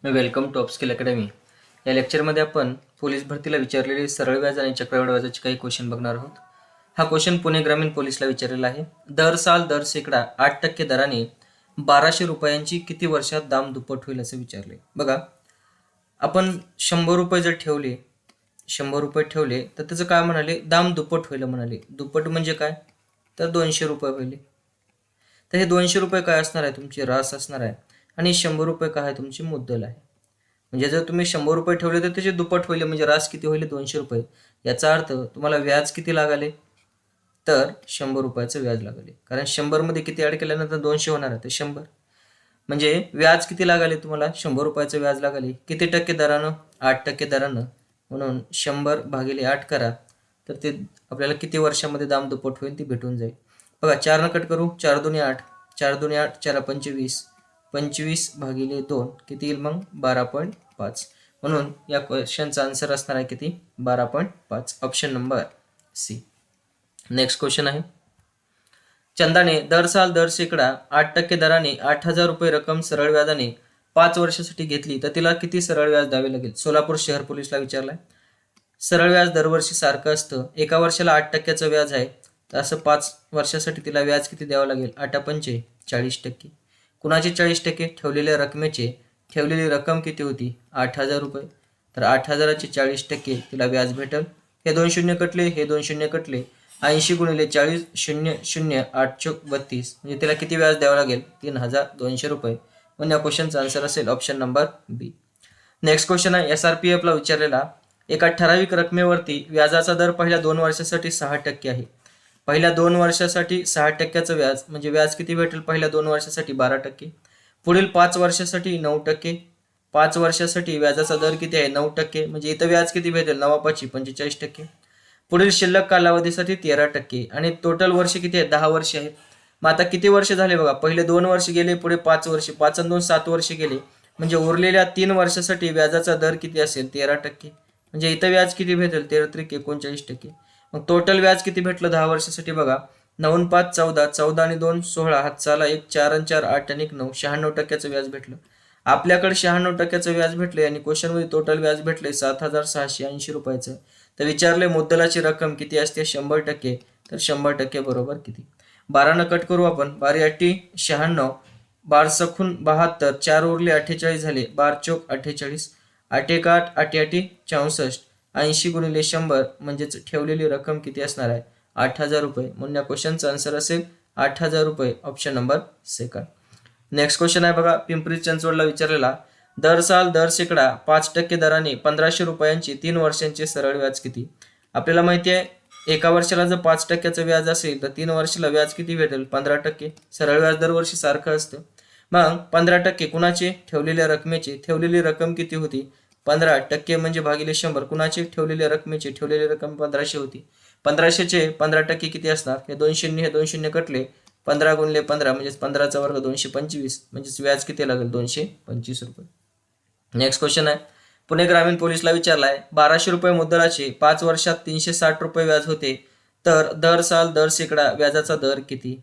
Welcome to upskill academy. या लेक्चरमध्ये आपण पोलीस भरतीला विचारलेले सरळ व्याज आणि चक्रवाढ व्याजाचे काही क्वेश्चन बघणार आहोत. हा क्वेश्चन पुणे ग्रामीण पोलीसला विचारलेला आहे. दर साल दर शेकडा 8% दराने 1200 रुपयांची किती वर्षात दाम दुप्पट होईल असे विचारले. बघा, आपण 100 रुपये जर ठेवले, 100 रुपये ठेवले तर त्याचं काय म्हणाले, दाम दुप्पट होईल म्हणाले. दुप्पट म्हणजे काय, तर 200 रुपये होईल. तर हे 200 रुपये काय असणार आहे, तुमची रास असणार आहे. आणि 100 रुपये काय आहे, तुमची मुद्दल आहे. म्हणजे जर तुम्ही 100 रुपये ठेवले तर त्याचे दुप्पट होईल, म्हणजे रास किती होईल, 200 रुपये. याचा अर्थ तुम्हाला व्याज किती लागले, तर 100 रुपयाचं व्याज लागले. कारण 100 मध्ये किती ऍड केल्यानंतर 200 होणार आहे, तर 100. म्हणजे व्याज किती लागले तुम्हाला, 100 रुपयाचं व्याज लागले. किती टक्के दरानं, 8% दरानं. म्हणून 100 भागिले 8 करा, तर ते आपल्याला किती वर्षामध्ये दाम दुप्पट होईल ती भेटून जाईल. बघा, 4 कट करू, 4 दुनी 8, 4 दुनी 8, 4 25, 25 भागिले 2 किती येईल मग, 12.5. म्हणून या क्वेश्चनचा आन्सर असणार आहे किती, 12.5. Option number C. Next question आहे. चंदाने दर साल दर शेकडा 8% दराने 8,000 रुपये रक्कम सरळ व्याजाने 5 वर्षासाठी घेतली तर तिला किती सरळ व्याज द्यावे लागेल. सोलापूर शहर पोलीसला विचारलाय. सरळ व्याज दरवर्षी सारखं असतं. एका वर्षाला 8%चं व्याज आहे, तर असं 5 वर्षासाठी तिला व्याज किती द्यावं लागेल, 8×5 40%. कुणाचे 40%, ठेवलेल्या रकमेचे. ठेवलेली रक्कम किती होती, 8,000 रुपये. तर 8,000चे 40% तिला व्याज भेटल. हे 2 शून्य कटले, हे 2 शून्य कटले. 80 गुणिले 40, 0 0 8 चोक 32. म्हणजे तिला किती व्याज द्यावं लागेल, 3,200 रुपये. म्हणून या क्वेश्चनचा आन्सर असेल ऑप्शन नंबर बी. नेक्स्ट क्वेश्चन आहे. SRPF ला विचारलेला. एका ठराविक रकमेवरती व्याजाचा दर पहिल्या 2 वर्षासाठी 6% आहे. पहिल्या 2 वर्षासाठी 6%चं व्याज, म्हणजे व्याज किती भेटेल पहिल्या 2 वर्षासाठी, 12%. पुढील 5 वर्षासाठी 9%. 5 वर्षासाठी व्याजाचा दर किती आहे, 9%. म्हणजे इथं व्याज किती भेटेल, 9×5 45%. पुढील शिल्लक कालावधीसाठी 13%. आणि टोटल वर्ष किती आहे, 10 वर्ष आहेत. मग आता किती वर्ष झाले बघा, पहिले 2 वर्ष गेले, पुढे 5 वर्ष, 5 आणि 2 7 वर्ष गेले. म्हणजे उरलेल्या 3 वर्षासाठी व्याजाचा दर किती असेल, 13%. म्हणजे इथं व्याज किती भेटेल, 13 39%. मग टोटल व्याज किती भेटलं 10 वर्षासाठी बघा, 9 5 14, 14 आणि 2 16, हातचाला 1, 4 आणि 4 8 आणि 9, 96%चं व्याज भेटलं. आपल्याकडे 96%चं व्याज भेटले आणि क्वेश्चनमध्ये टोटल व्याज भेटले 7,680 रुपयाचं. तर विचारले मुद्दलाची रक्कम किती असते, 100%. तर 100% बरोबर किती. 12 कट करू आपण, 12 8 96, 12 सखून 72, 4 उरले 48 झाले, 12 चोक 48, 8 1 8, 8 8 64. 80 गुणिले 100 म्हणजेच ठेवलेली रक्कम किती असणार आहे, 8,000 रुपये. म्हणून या क्वेश्चनचा आन्सर असेल 8,000 रुपये. Option number second. Next question आहे बघा, पिंपरी चिंचवडला विचारलेला. दर साल दर शेकडा 5% दराने 1,500 रुपयांची 3 वर्षांचे सरळ व्याज किती. आपल्याला माहिती आहे, एका वर्षाला जर 5%चं व्याज असेल तर 3 वर्षाला व्याज किती भेटेल, 15%. सरळ व्याज दरवर्षी सारखं असतं. मग 15% कुणाचे, ठेवलेल्या रकमेचे. ठेवलेली रक्कम किती होती, 15%, म्हणजे भागिले 100. कुणाचे, ठेवलेल्या रकमेचे. ठेवलेली रक्कम 1,500 होती. 1,500चे 15% किती असणार, हे 2 शून्य, हे 2 शून्य कटले. 15 गुणिले 15 म्हणजेच 15चा वर्ग 225, म्हणजेच व्याज किती लागेल, 225 रुपये. नेक्स्ट क्वेश्चन आहे. पुणे ग्रामीण पोलीसला विचारलाय. 1,200 रुपये मुद्दलाचे 5 वर्षात 360 रुपये व्याज होते, तर दर साल दर शेकडा व्याजाचा दर किती.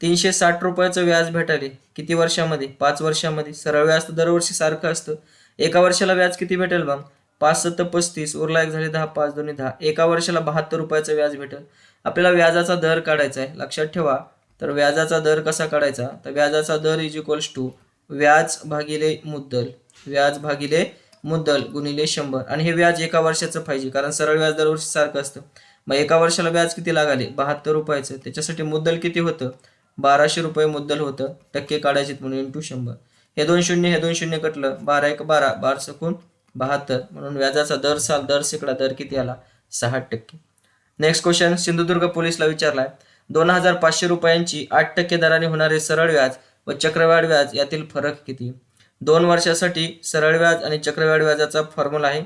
360 रुपयाचं व्याज भेटाले किती वर्षामध्ये, 5 वर्षामध्ये. सरळ व्याज तर दरवर्षी सारखं असतं. एका वर्षाला व्याज किती भेटेल मग, 5 7 35, उरला 1 झाले 10, 5 2 10. एका वर्षाला 72 रुपयाचं व्याज भेटेल. आपल्याला व्याजाचा दर काढायचा आहे, लक्षात ठेवा. तर व्याजाचा दर कसा काढायचा, तर व्याजाचा दर इज इक्वल्स टू व्याज भागिले मुद्दल. व्याज भागिले मुद्दल गुणिले 100. आणि हे व्याज एका वर्षाचं पाहिजे, कारण सरळ व्याज दरवर्षी सारखं असतं. मग एका वर्षाला व्याज किती लागाले, 72 रुपयाचं. त्याच्यासाठी मुद्दल किती होतं, 1,200 रुपये मुद्दल होतं. टक्के काढायचे म्हणून इंटू 100. हे 2 शून्य, हे 2 शून्य कटलं. 12 1 12, 12 सकून 72. म्हणून व्याजाचा दर साल दर शेकडा दर किती आला, 6%. नेक्स्ट क्वेश्चन सिंधुदुर्ग पोलीसला विचारलाय. 2,500 रुपयांची 8% दराने होणारे सरळ व्याज व चक्रवाढ व्याज यातील फरक किती. 2 वर्षासाठी सरळ व्याज आणि चक्रवाढ व्याजाचा फॉर्म्युला आहे.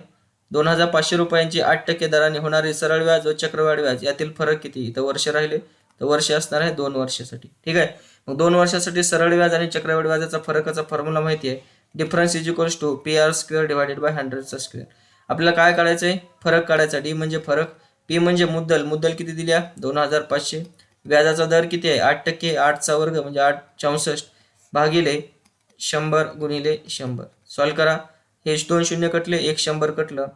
2,500 रुपयांची 8% दराने होणारे सरळ व्याज व चक्रवाढ व्याज यातील फरक किती. इथं वर्ष राहिले, तर वर्ष असणार आहे 2 वर्षासाठी. ठीक आहे. मग 2 वर्षासाठी सरळ व्याज आणि चक्रवाढ व्याजाचा फरकाचा फॉर्म्युला माहिती आहे. Difference is equals to PR² divided by 100². आपल्याला काय काढायचं आहे, फरक काढायचा. डी म्हणजे फरक, पी म्हणजे मुद्दल. मुद्दल किती दिल्या, 2,500. व्याजाचा दर किती आहे, 8%. 8चा वर्ग म्हणजे 8 64 भागिले 100 गुणिले 100. सॉल्व करा. हे 2 शून्य कटले, 1 100 कटलं,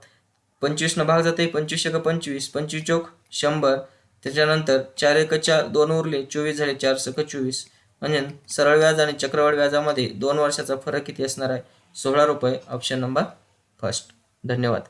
25 न भाग जाते, 25 1 25, 25 चौक 100, त्याच्यानंतर 4 1 4, 2 उरले, 24 झाले, 4 6 24. म्हणजे सरळ व्याज आणि चक्रवाढ व्याजामध्ये 2 वर्षाचा फरक किती असणार आहे? 16 रुपये. Option number first. धन्यवाद.